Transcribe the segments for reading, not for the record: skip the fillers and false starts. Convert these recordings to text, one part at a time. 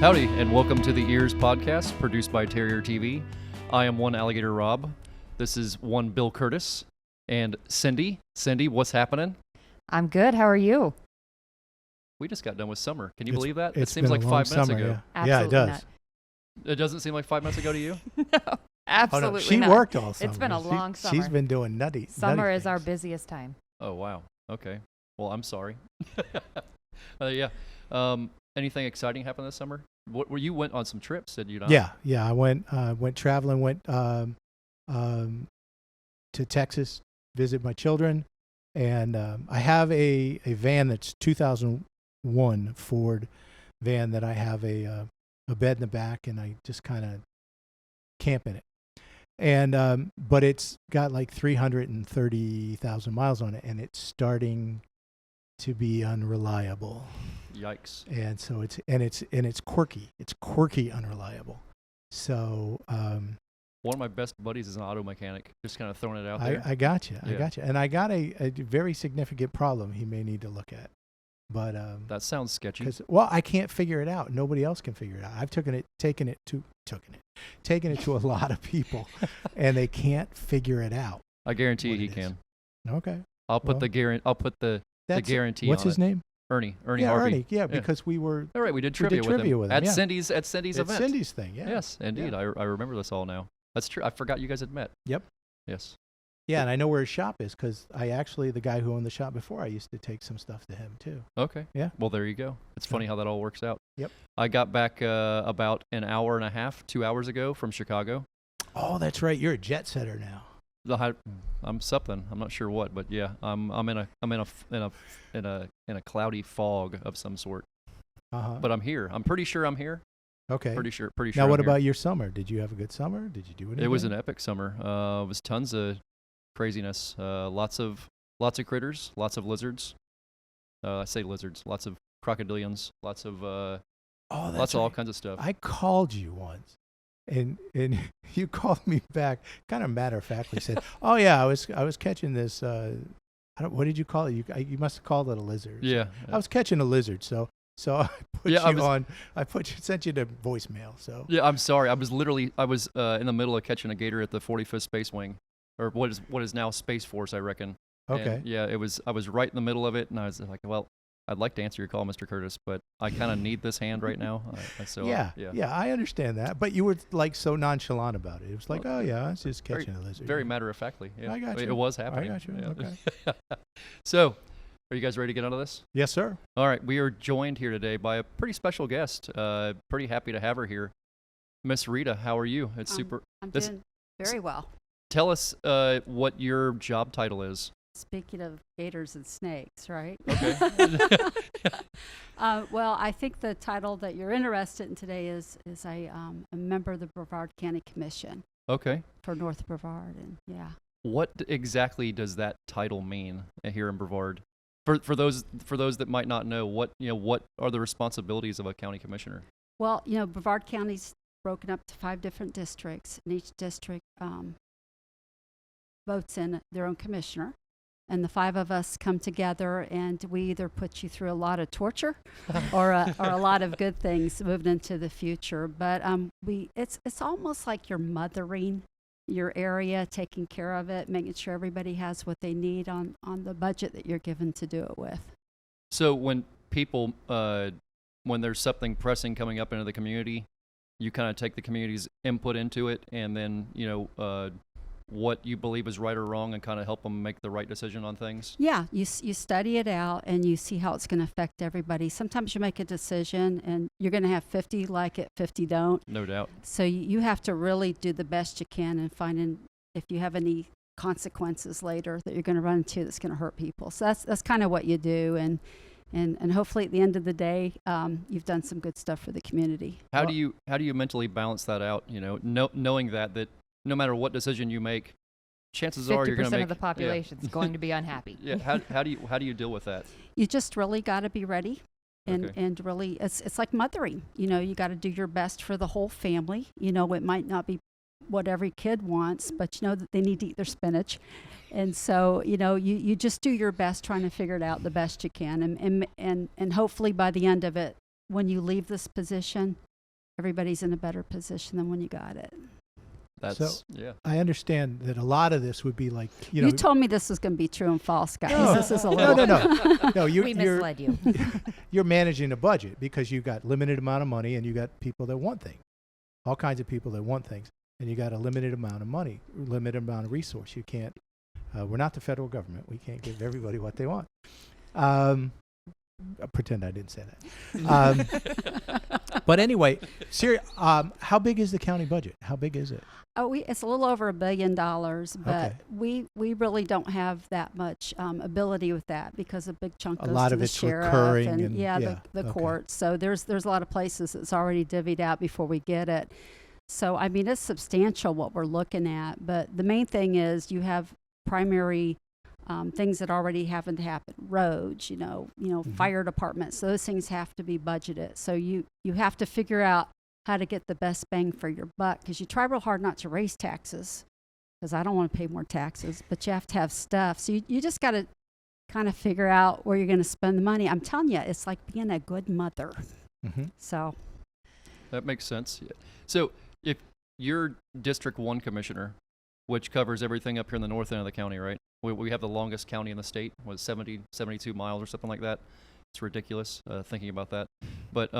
Howdy, and welcome to the EEARSS Podcast, produced by Terrier TV. I am one Alligator Rob. This is one Bill Curtis. And Cindy. Cindy, what's happening? I'm good. How are you? We just got done with summer. Can you believe that? It seems like 5 minutes ago. Yeah. Absolutely It does. not. It doesn't seem like 5 minutes ago to you? No, absolutely Oh, no. She not. worked all summer. It's been a long summer. She's been doing nutty Summer is our things. busiest time. Oh, wow. Okay. Well, I'm sorry. Yeah. Anything exciting happened this summer? You went on some trips, did you not? Yeah. I went traveling. Went to Texas, visit my children, and I have a van that's 2001 Ford van that I have a bed in the back, and I just kind of camp in it. And but it's got like 330,000 miles on it, and it's starting to be unreliable. Yikes. And so it's quirky. It's quirky unreliable. So One of my best buddies is an auto mechanic. Just kind of throwing it out there. I got you. Yeah. I got you. And I got a very significant problem he may need to look at. But That sounds sketchy. I can't figure it out. Nobody else can figure it out. I've taken it to a lot of people, and they can't figure it out. I guarantee what he it is. can. Okay. I'll put the guarantee What's on his it. name? Ernie Yeah, Harvey. Ernie. Yeah, because we were All right, we did trivia, with him at yeah. Cindy's It's event. Cindy's thing. Yeah. Yes, indeed. Yeah. I remember this all now. That's true. I forgot you guys had met. Yep. Yes. Yeah, and I know where his shop is because the guy who owned the shop before, I used to take some stuff to him too. Okay. Yeah. Well, there you go. It's funny how that all works out. Yep. I got back about an hour and a half, 2 hours ago from Chicago. Oh, that's right. You're a jet setter now. I'm something. I'm not sure what, but yeah, I'm in a cloudy fog of some sort. But I'm here. I'm pretty sure I'm here. Okay. Pretty sure. Now, I'm what here. about your summer? Did you have a good summer? Did you do anything? It was an epic summer. It was tons of craziness. Lots of critters. Lots of lizards. I say lizards. Lots of crocodilians. Lots of lots of all kinds of stuff. I called you once, and you called me back, kind of matter of factly said, "Oh yeah, I was catching this. What did you call it? You must have called it a lizard." Yeah. I was catching a lizard, so I put sent you to voicemail. So yeah, I'm sorry. I was in the middle of catching a gator at the 45th Space Wing, or what is now Space Force, I reckon. Okay. And yeah, I was right in the middle of it, and I was like, well, I'd like to answer your call, Mr. Curtis, but I kind of need this hand right now. Yeah, I understand that, but you were like so nonchalant about it. It was like, oh yeah, I was just catching a lizard. Very matter of factly. Yeah. I got you. It was happening. I got you. Yeah. Okay. So, are you guys ready to get out of this? Yes, sir. All right, we are joined here today by a pretty special guest. Pretty happy to have her here. Miss Rita, how are you? It's super. I'm doing very well. Tell us what your job title is. Speaking of gators and snakes, right? Okay. Well, I think the title that you're interested in today is I a member of the Brevard County Commission. Okay. For North Brevard, and yeah. What exactly does that title mean here in Brevard? For those that might not know, what are the responsibilities of a county commissioner? Well, Brevard County's broken up to 5 different districts, and each district votes in their own commissioner. And the 5 of us come together, and we either put you through a lot of torture or a lot of good things moving into the future. But it's almost like you're mothering your area, taking care of it, making sure everybody has what they need on the budget that you're given to do it with. So when people, when there's something pressing coming up into the community, you kind of take the community's input into it, and then what you believe is right or wrong, and kind of help them make the right decision on things? Yeah, you study it out, and you see how it's going to affect everybody. Sometimes you make a decision, and you're going to have 50 like it, 50 don't. No doubt. So you have to really do the best you can and find if you have any consequences later that you're going to run into that's going to hurt people. So that's kind of what you do, and hopefully at the end of the day, you've done some good stuff for the community. How do you mentally balance that out? Knowing that no matter what decision you make, chances are you're going to make 50% of the population is going to be unhappy. Yeah. How do you deal with that? You just really got to be ready, and Okay. and really it's like mothering. You got to do your best for the whole family. It might not be what every kid wants, but that they need to eat their spinach, and so you just do your best trying to figure it out the best you can, and hopefully by the end of it, when you leave this position, everybody's in a better position than when you got it. That's yeah. I understand that a lot of this would be like, You told me this was going to be true and false, guys. No. This is a no, little. no. We misled you. You're managing a budget because you got limited amount of money and you got people that want things, all kinds of people that want things, and you got a limited amount of money, limited amount of resource. You can't. We're not the federal government. We can't give everybody what they want. Pretend I didn't say that. But anyway, how big is the county budget? How big is it? It's a little over $1 billion, but Okay. we really don't have that much ability with that because a big chunk A goes lot to of the it's sheriff recurring and and- yeah, the okay. courts. So there's a lot of places it's already divvied out before we get it. So I mean it's substantial what we're looking at, but the main thing is you have primary things that already haven't happened, roads, Mhm. fire departments. Those things have to be budgeted. So you have to figure out how to get the best bang for your buck because you try real hard not to raise taxes because I don't want to pay more taxes, but you have to have stuff. So you just got to kind of figure out where you're going to spend the money. I'm telling you, it's like being a good mother. Mm-hmm. So That makes sense. Yeah. So if you're District 1 Commissioner, which covers everything up here in the north end of the county, right? We have the longest county in the state, 72 miles or something like that. It's ridiculous thinking about that. But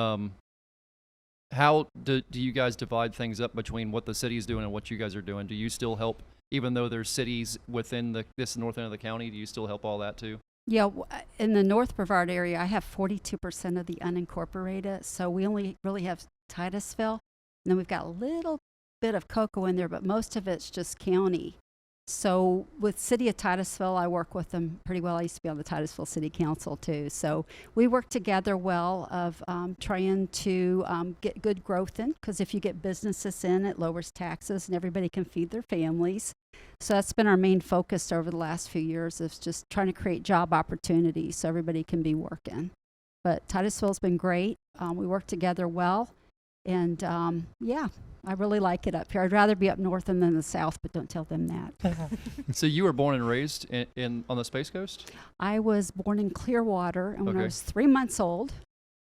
how do you guys divide things up between what the city's doing and what you guys are doing? Do you still help, even though there's cities within this north end of the county, do you still help all that too? yeah, in the North Brevard area, I have 42% of the unincorporated. So we only really have Titusville. And then we've got a little bit of Cocoa in there, but most of it's just county. So with City of Titusville, I work with them pretty well. I used to be on the Titusville City Council too. So we work together well of trying to get good growth in, because if you get businesses in, it lowers taxes and everybody can feed their families. So that's been our main focus over the last few years, is just trying to create job opportunities so everybody can be working. But Titusville's been great. We work together well. And yeah, I really like it up here. I'd rather be up north than in the south, but don't tell them that. So you were born and raised on the Space Coast? I was born in Clearwater, and when I Okay. was 3 months old,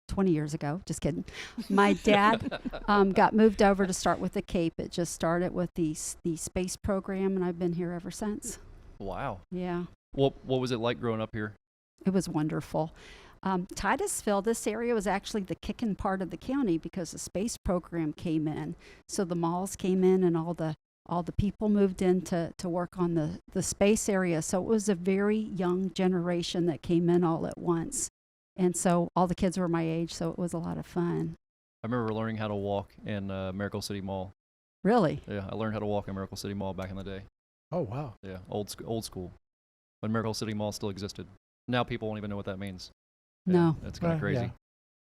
20 years ago, just kidding, my dad got moved over to start with the Cape. It just started with the space program, and I've been here ever since. Wow. Yeah, What was it like growing up here? it was wonderful. Titusville, this area was actually the kicking part of the county because the space program came in. So the malls came in and all the people moved in to work on the space area. So it was a very young generation that came in all at once. And so all the kids were my age, so it was a lot of fun. I remember learning how to walk in Miracle City Mall. Really? Yeah, I learned how to walk in Miracle City Mall back in the day. Oh, wow. Yeah, old school. When Miracle City Mall still existed. Now people won't even know what that means. Yeah, No. that's kind of Well, crazy. yeah.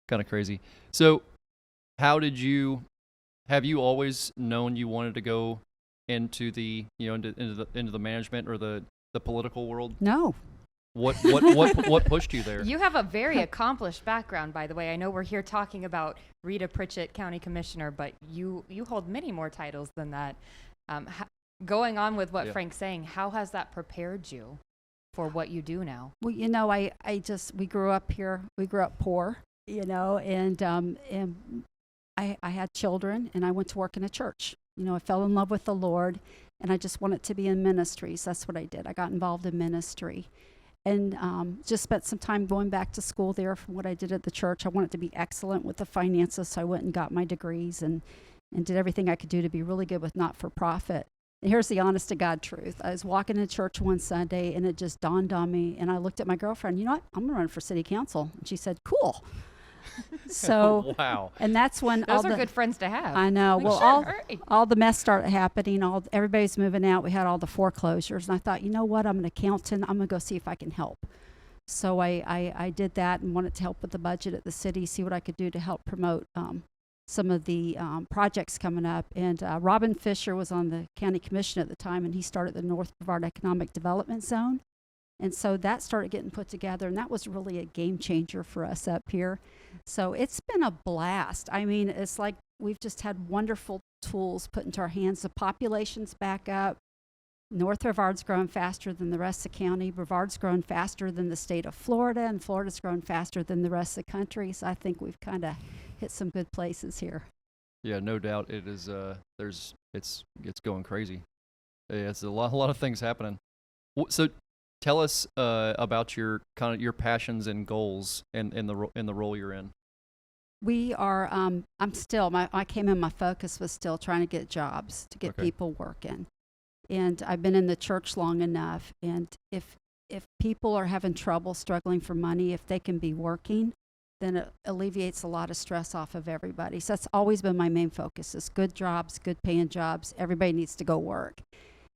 Kind of crazy. So, have you always known you wanted to go into the into the management or the political world? No. What pushed you there? You have a very accomplished background, by the way. I know we're here talking about Rita Pritchett, County Commissioner, but you hold many more titles than that. Going on with what Yeah. Frank's saying, how has that prepared you for what you do now? Well, we grew up here. We grew up poor, and I had children, and I went to work in a church. I fell in love with the Lord, and I just wanted to be in ministries. That's what I did. I got involved in ministry, and just spent some time going back to school there from what I did at the church. I wanted to be excellent with the finances, so I went and got my degrees and did everything I could do to be really good with not-for-profit. And here's the honest to God truth. I was walking in church one Sunday, and it just dawned on me, and I looked at my girlfriend, you know what, I'm going to run for city council. And she said, cool. So, Wow. and that's when Those all are the, good friends to have. I know. Like, Well, sure, all all right. all the mess started happening. Everybody's moving out. We had all the foreclosures, and I thought, you know what? I'm an accountant. I'm gonna go see if I can help. So I did that and wanted to help with the budget at the city, see what I could do to help promote some of the projects coming up. And Robin Fisher was on the county commission at the time, and he started the North Brevard Economic Development Zone. And so that started getting put together, and that was really a game changer for us up here. So it's been a blast. I mean, it's like we've just had wonderful tools put into our hands. The population's back up. North Brevard's growing faster than the rest of the county. Brevard's growing faster than the state of Florida, and Florida's growing faster than the rest of the country. So I think we've kind of hit some good places here. Yeah, no doubt it is. It's going crazy. Yeah, it's a lot of things happening. So, tell us about your your passions and goals in the role you're in. We are, I'm still, I came in, my focus was still trying to get jobs, to get Okay. people working. And I've been in the church long enough. And if people are having trouble struggling for money, if they can be working, then it alleviates a lot of stress off of everybody. So that's always been my main focus, is good jobs, good paying jobs. Everybody needs to go work.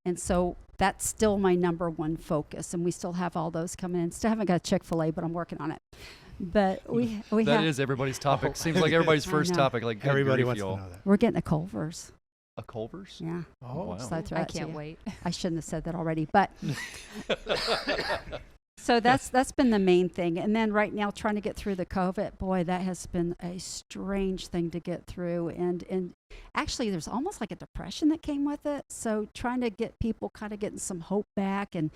And so that's still my number one focus. And we still have all those coming in. Still haven't got a Chick-fil-A, but I'm working on it. But we That have, is everybody's topic. Seems like everybody's I first know. topic. Like, good Everybody grief, wants y'all. to know that. we're getting a Culver's. A Culver's? Yeah. Oh, Wow. So I throw I that to can't you. wait. I shouldn't have said that already, but so that's been the main thing. And then right now, trying to get through the COVID, boy, that has been a strange thing to get through. And actually, there's almost like a depression that came with it. So trying to get people kind of getting some hope back and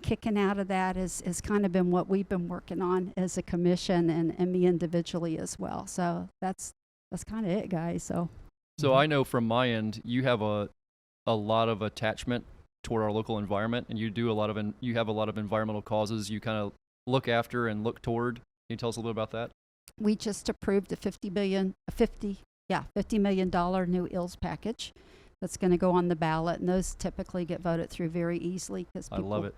kicking out of that has kind of been what we've been working on as a commission and me individually as well. So that's kind of it, guys. So I know from my end, you have a lot of attachment toward our local environment, and you do you have a lot of environmental causes you kind of look after and look toward. Can you tell us a little bit about that? We just approved a $50 million new ILS package that's going to go on the ballot, and those typically get voted through very easily because I love it.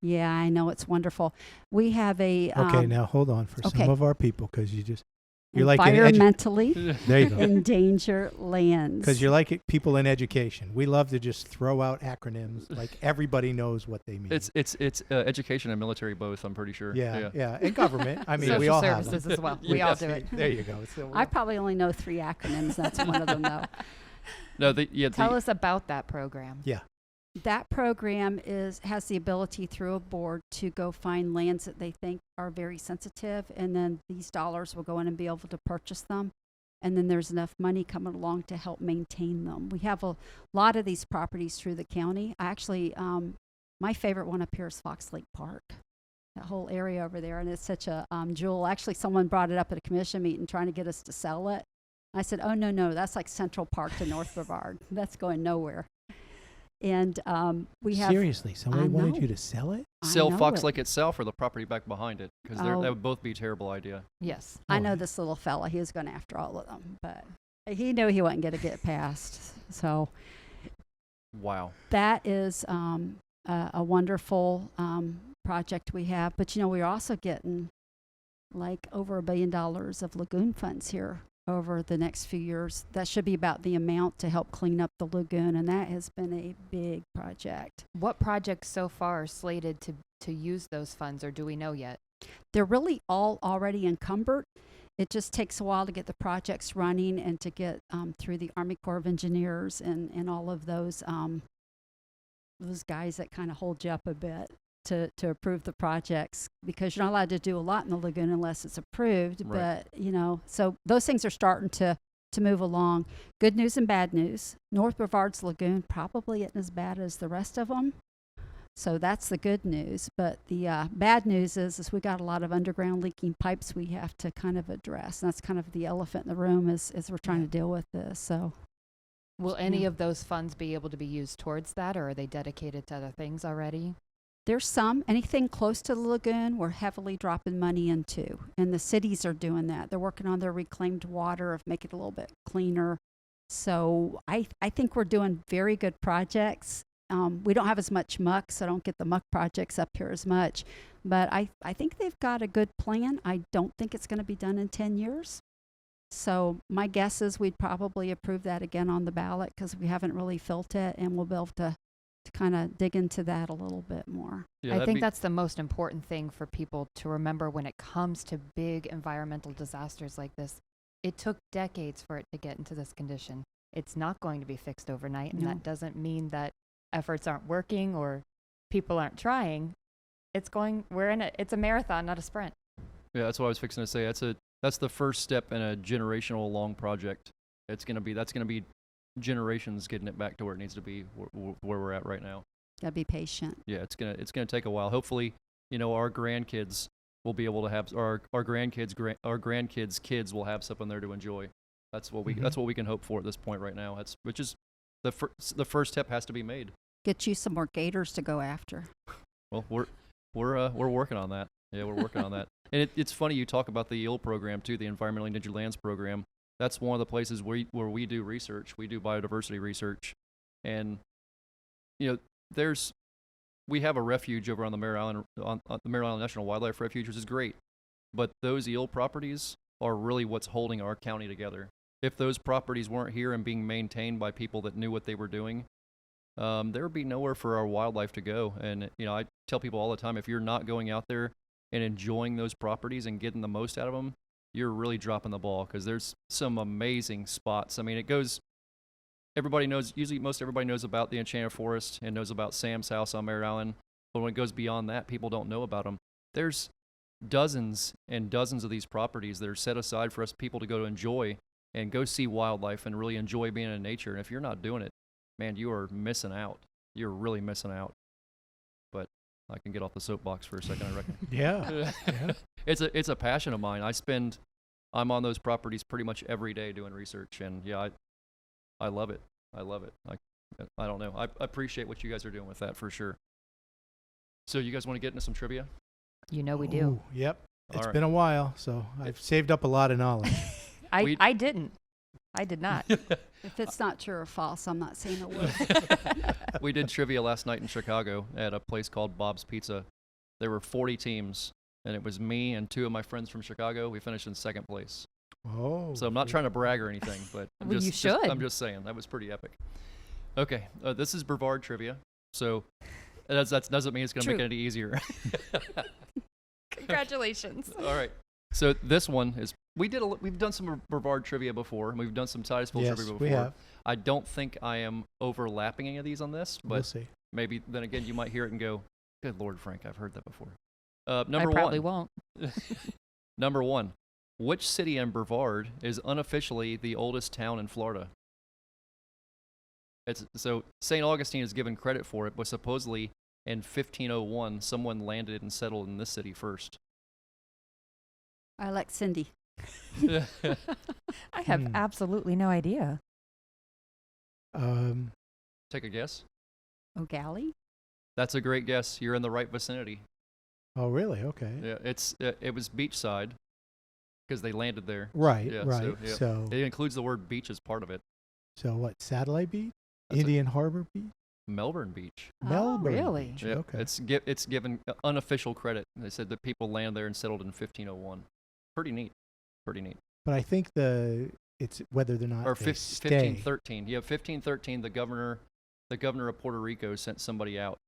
Yeah, I know, it's wonderful. We have a Okay, now hold on for okay. some of our people, because you're like an environmentally there you go. endangered lands. Because you're like people in education. We love to just throw out acronyms like everybody knows what they mean. It's education and military both, I'm pretty sure. yeah, and government. I mean, Social we all have services them. as well. We all do it. There you go. So I probably only know 3 acronyms. That's one of them, though. No, Tell us about that program. yeah. That program has the ability through a board to go find lands that they think are very sensitive, and then these dollars will go in and be able to purchase them. And then there's enough money coming along to help maintain them. We have a lot of these properties through the county. I actually, my favorite one up here is Fox Lake Park, that whole area over there. And it's such a jewel. Actually, someone brought it up at a commission meeting trying to get us to sell it. I said, oh, no, that's like Central Park to North Brevard. That's going nowhere. And we have Seriously, somebody I wanted know. you to sell it? I sell know Fox it. Lake itself or the property back behind it, because Oh. that would both be a terrible idea. Yes. I Oh, know yeah. this little fella. He was going after all of them, but he knew he wasn't going to get past. So Wow. that is a wonderful project we have. But, we're also getting like over $1 billion of lagoon funds here over the next few years. That should be about the amount to help clean up the lagoon, and that has been a big project. What projects so far are slated to use those funds, or do we know yet? They're really all already encumbered. It just takes a while to get the projects running and to get through the Army Corps of Engineers and all of those guys that kind of hold you up a bit to approve the projects, because you're not allowed to do a lot in the lagoon unless it's approved. Right. But, so those things are starting to move along. Good news and bad news. North Brevard's lagoon probably isn't as bad as the rest of them. So that's the good news. But the bad news is we got a lot of underground leaking pipes we have to kind of address. And that's kind of the elephant in the room as we're trying to deal with this. So Will any Yeah. of those funds be able to be used towards that, or are they dedicated to other things already? there's anything close to the lagoon we're heavily dropping money into. And the cities are doing that. They're working on their reclaimed water, of making it a little bit cleaner. So I think we're doing very good projects. We don't have as much muck, so I don't get the muck projects up here as much. But I think they've got a good plan. I don't think it's going to be done in 10 years. So my guess is we'd probably approve that again on the ballot, because we haven't really felt it, and we'll be able to kind of dig into that a little bit more. Yeah, I that'd think be- that's the most important thing for people to remember when it comes to big environmental disasters like this. It took decades for it to get into this condition. It's not going to be fixed overnight, and No. that doesn't mean that efforts aren't working or people aren't trying. It's a marathon, not a sprint. Yeah, that's what I was fixing to say. That's the first step in a generational long project. That's gonna be generations getting it back to where it needs to be, where we're at right now. Got to be patient. Yeah, it's gonna take a while. Hopefully, our grandkids will be able to have our grandkids' kids will have something there to enjoy. That's what we Mhm. that's what we can hope for at this point right now. Which is the first step has to be made. Get you some more gators to go after. Well, we're working on that. Yeah, we're working on that. And it's funny you talk about the EEARSS program too, the Environmentally Endangered Lands program. That's one of the places where we do research. We do biodiversity research, and we have a refuge over on the Mare Island on the Mare Island National Wildlife Refuge, which is great. But those EEARSS properties are really what's holding our county together. If those properties weren't here and being maintained by people that knew what they were doing, there would be nowhere for our wildlife to go. And I tell people all the time, if you're not going out there and enjoying those properties and getting the most out of them, you're really dropping the ball, because there's some amazing spots. I mean, everybody knows, usually most everybody knows about the Enchanted Forest and knows about Sam's house on Mare Island, but when it goes beyond that, people don't know about them. There's dozens and dozens of these properties that are set aside for us people to go to enjoy and go see wildlife and really enjoy being in nature. And if you're not doing it, man, you are missing out. You're really missing out. But I can get off the soapbox for a second, I reckon. Yeah. Yeah. It's a passion of mine. I'm on those properties pretty much every day doing research, and yeah, I love it. I love it. I don't know. I appreciate what you guys are doing with that for sure. So you guys want to get into some trivia? We do. Ooh, yep. All It's right. been a while, so I've saved up a lot of knowledge. I didn't. I did not. If it's not true or false, I'm not saying a word. We did trivia last night in Chicago at a place called Bob's Pizza. There were 40 teams, and it was me and 2 of my friends from Chicago. We finished in second place. Oh. So I'm not trying to brag or anything, but Well, you should. I'm just saying, that was pretty epic. Okay, this is Brevard trivia. So that doesn't mean it's going to make it any easier. Congratulations. All right. So this one is, we've done some Brevard trivia before, and we've done some Titusville Yes, trivia before. we have. I don't think I am overlapping any of these on this, but We'll see. maybe then again you might hear it and go, good Lord, Frank, I've heard that before. I Number probably one. won't. Number 1. Which city in Brevard is unofficially the oldest town in Florida? So St. Augustine is given credit for it, but supposedly in 1501, someone landed and settled in this city first. I like Cindy. I have absolutely no idea. Take a guess. O'Galley? That's a great guess. You're in the right vicinity. Oh, really? Okay. Yeah, it was beachside because they landed there. Right. Yeah, right. So it includes the word beach as part of it. So what? Satellite Beach? That's Indian Harbor Beach? Melbourne Beach. Melbourne really? Beach. Yeah, Okay. it's given unofficial credit. They said that people land there and settled in 1501. Pretty neat. Pretty neat. But I think it's whether they're not Or they 1513. Yeah, 1513. The governor of Puerto Rico sent somebody out,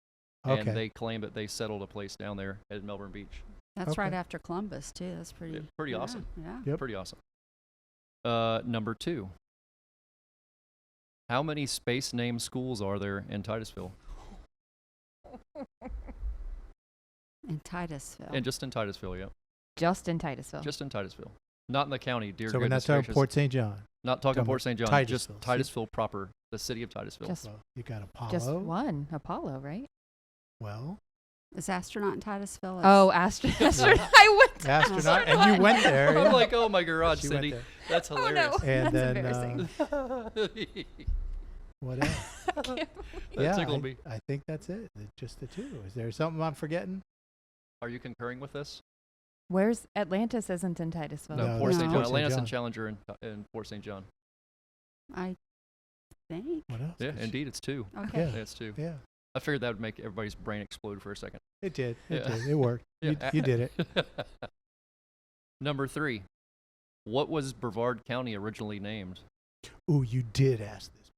Okay. and they claimed that they settled a place down there at Melbourne Beach. That's Okay. right after Columbus, too. That's pretty, Yeah, pretty awesome. Yeah. Yep. Pretty awesome. Number 2. How many space name schools are there in Titusville? In Titusville. And just in Titusville, yeah. Just in Titusville. Just in Titusville. Not in the county, dear So we're not goodness talking gracious. Port St. John. Not talking talking Port St. John, Titusville. just Titusville proper, the city of Titusville. Just- Well, you got Apollo. Just one. Apollo, right? Well, Is astronaut in Titusville? Oh, astronaut. I went to astronaut, and you went there. I'm Yeah. like, oh my garage, She went Cindy. there. That's Oh, hilarious. no. And That's then embarrassing. what else? That Yeah, tickled me. I think that's it. Just the 2. Is there something I'm forgetting? Are you concurring with this? Where's Atlantis? Isn't in Titusville. No, Port no. St. John. Port St. Atlantis John. and Challenger in Port St. John. I think. What else? Yeah, indeed, it's 2. Okay. Yeah. Yeah, it's 2. Yeah. I figured that would make everybody's brain explode for a second. It did. It Yeah. did. It worked. Yeah. You did it. Number 3. What was Brevard County originally named? Ooh, you did ask this.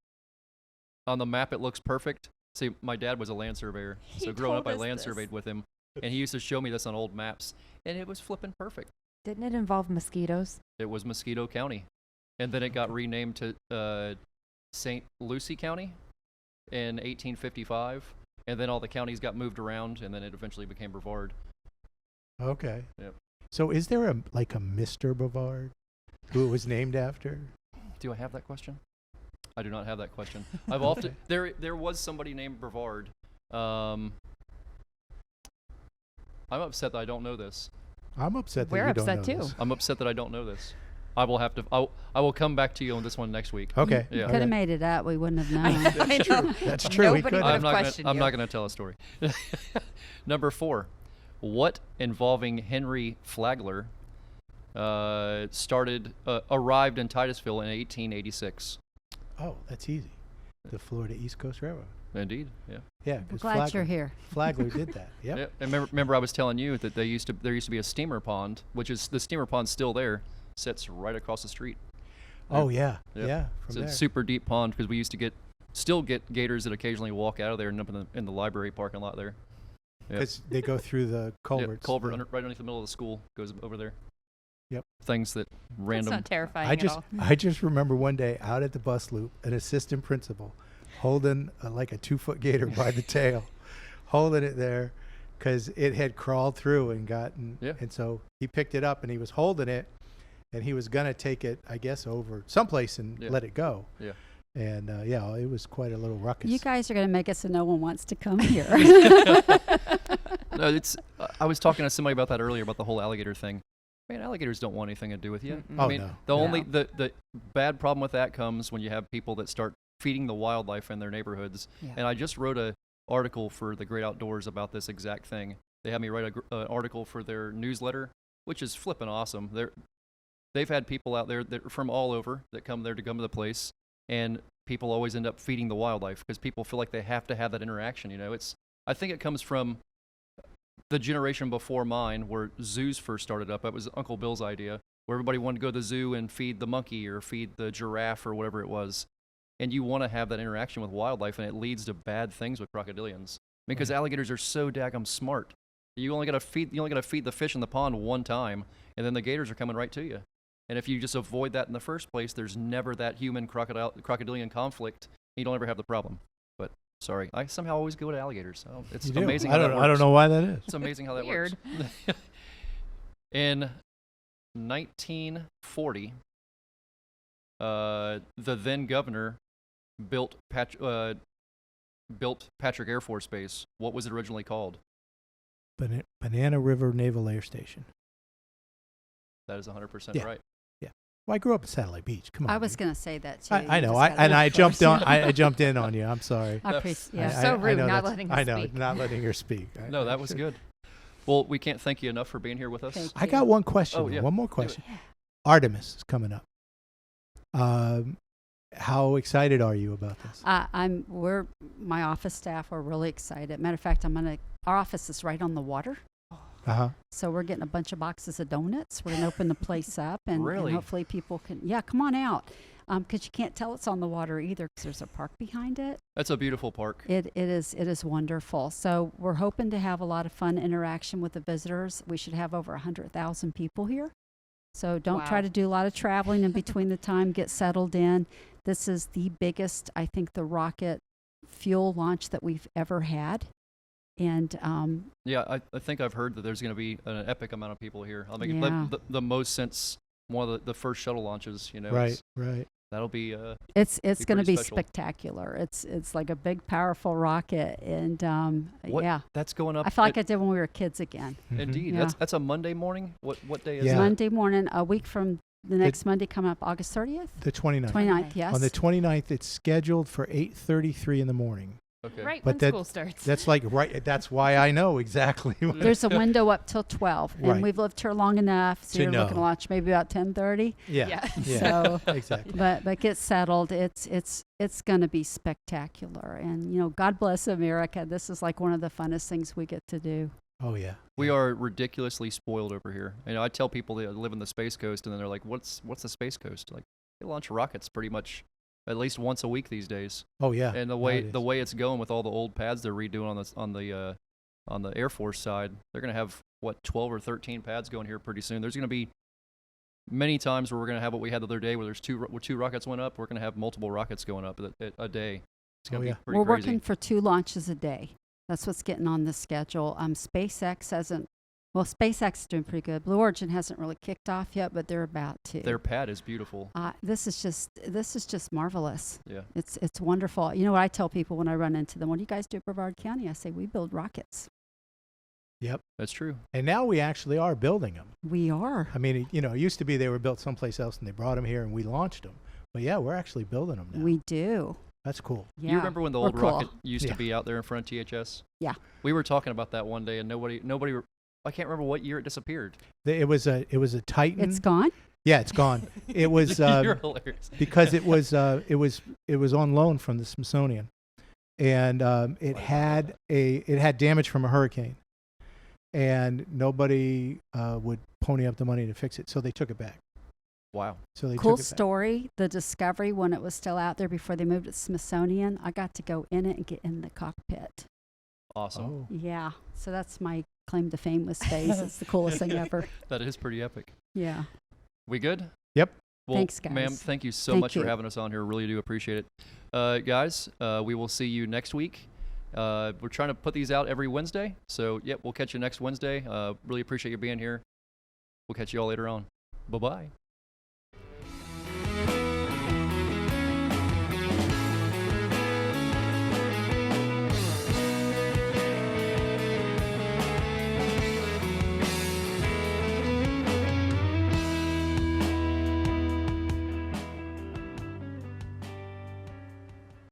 On the map, it looks perfect. See, my dad was a land surveyor, so growing up, I land this. surveyed with him, and he used to show me this on old maps, and it was flipping perfect. Didn't it involve mosquitoes? It was Mosquito County, and then it got renamed to St. Lucie County in 1855, and then all the counties got moved around, and then it eventually became Brevard. Okay. Yep. So is there a Mr. Brevard who it was named after? Do I have that question? I do not have that question. I've often there was somebody named Brevard. I'm upset that I don't know this. I'm upset that We're you don't upset know too. this. I'm upset that I don't know this. I will have to. I will come back to you on this one next week. Okay. Yeah. Could have made it up. We wouldn't have known. That's true. That's true. We Nobody could would have. have questioned I'm you. not going to tell a story. Number 4. What involving Henry Flagler arrived in Titusville in 1886? Oh, that's easy. The Florida East Coast Railroad. Indeed. Yeah. Yeah, I'm 'cause glad you're here. Flagler did that. Yep. Yeah. And remember I was telling you that there used to be a steamer pond, which is the steamer pond's still there, sits right across the street. Oh yeah, Yep. yeah. It's From a there. super deep pond because we used to still get gators that occasionally walk out of there and up in the library parking lot there. Yep. Because they go through the culverts. Yeah, culvert right underneath the middle of the school goes over there. Yep. Things that That's random. not terrifying I at just all. I just remember one day out at the bus loop, an assistant principal holding like a 2-foot gator by the tail, holding it there because it had crawled through and gotten. Yeah. And so he picked it up and he was holding it, and he was gonna take it, I guess, over someplace and Yeah. let it go. Yeah. And yeah, it was quite a little ruckus. You guys are going to make it so no one wants to come here. No, it's. I was talking to somebody about that earlier about the whole alligator thing. Man, alligators don't want anything to do with you. Mm-mm. Oh, I mean, no. the No. only the bad problem with that comes when you have people that start feeding the wildlife in their neighborhoods. Yeah. And I just wrote a article for the Great Outdoors about this exact thing. They had me write an article for their newsletter, which is flippin' awesome. They've had people out there that from all over that come there to come to the place, and people always end up feeding the wildlife because people feel like they have to have that interaction. You know, I think it comes from the generation before mine where zoos first started up. That was Uncle Bill's idea, where everybody wanted to go to the zoo and feed the monkey or feed the giraffe or whatever it was. And you want to have that interaction with wildlife, and it leads to bad things with crocodilians because Right. alligators are so daggum smart. You only got to feed the fish in the pond one time, and then the gators are coming right to you. And if you just avoid that in the first place, there's never that human crocodilian conflict. You don't ever have the problem. But sorry, I somehow always go to alligators. Oh, it's You do. amazing I how don't. that works. I don't know why that is. It's amazing how that Weird. works. In 1940, the then governor built Patrick Air Force Base. What was it originally called? Banana River Naval Air Station. That is 100% Yeah. right. Well, I grew up in Satellite Beach. Come on. I was dude. going to say that too. I You know. just I gotta look I jumped first. on. I jumped in on you. I'm sorry. I appreciate. Yeah. So rude, know not that's- letting her I know, speak. not letting her speak. No, that was good. Well, we can't thank you enough for being here with us. Thank I got one question. Oh, yeah. One more Do it. question. Artemis is coming up. How excited are you about this? My office staff are really excited. Matter of fact, our office is right on the water. So we're getting a bunch of boxes of donuts. We're going to open the place up and Really? hopefully people can, come on out. Because you can't tell it's on the water either because there's a park behind it. That's a beautiful park. It is wonderful. So we're hoping to have a lot of fun interaction with the visitors. We should have over 100,000 people here. So don't try Wow. to do a lot of traveling in between the time, get settled in. This is the biggest, I think, the rocket fuel launch that we've ever had. And Yeah, I think I've heard that there's going to be an epic amount of people here. I think Yeah. the most since one of the first shuttle launches. You know, Right. Right. that'll be. it's Be going to pretty be special. spectacular. It's like a big, powerful rocket. And What- yeah, That's going up. I feel like I did when we were kids again. Indeed, Yeah. that's a Monday morning. What day is Yeah. it? Monday morning, a week from the next Monday coming up, August 30th? The 29th. 29th, yes. On the 29th, it's scheduled for 8:33 in the morning. Okay. Right But when that- school starts. That's like right. That's why I know exactly. There's a window up till 12, and Right. we've lived here long enough, so To you're looking to know. launch maybe about 10:30. Yeah. Yeah. So, Exactly. but get settled. It's going to be spectacular, and God bless America. This is like one of the funnest things we get to do. Oh yeah. We are ridiculously spoiled over here. I tell people they live in the Space Coast, and then they're like, "What's the Space Coast?" Like, they launch rockets pretty much at least once a week these days. Oh yeah. And the way it's going with all the old pads they're redoing on the Air Force side, they're going to have 12 or 13 pads going here pretty soon. There's going to be many times where we're going to have what we had the other day, where there's two rockets went up. We're going to have multiple rockets going up a day. It's going to Oh, be yeah. pretty We're crazy. working for 2 launches a day. That's what's getting on the schedule. SpaceX hasn't. Well, SpaceX is doing pretty good. Blue Origin hasn't really kicked off yet, but they're about to. Their pad is beautiful. This is just marvelous. Yeah. It's wonderful. You know what I tell people when I run into them? What do you guys do at Brevard County? I say we build rockets. Yep. That's true. And now we actually are building them. We are. I mean, it used to be they were built someplace else and they brought them here and we launched them. But yeah, we're actually building them now. We do. That's cool. Yeah. You remember when the We're old cool. rocket used Yeah. to be out there in front of THS? Yeah. We were talking about that one day, and nobody. I can't remember what year it disappeared. It was a Titan. It's gone? Yeah, it's gone. It was You're hilarious. because it was on loan from the Smithsonian, and it had damage from a hurricane, and nobody would pony up the money to fix it, so they took it back. Wow. So they Cool took it back. story. The Discovery, when it was still out there before they moved it to Smithsonian, I got to go in it and get in the cockpit. Awesome. Oh. Yeah. So that's my claim to fame with space. It's the coolest thing ever. That is pretty epic. Yeah. We good? Yep. Well, Thanks, guys. ma'am, thank you so Thank much for you. having us on here. Really do appreciate it. Guys, we will see you next week. We're trying to put these out every Wednesday. So, yep, we'll catch you next Wednesday. Really appreciate you being here. We'll catch you all later on. Bye-bye.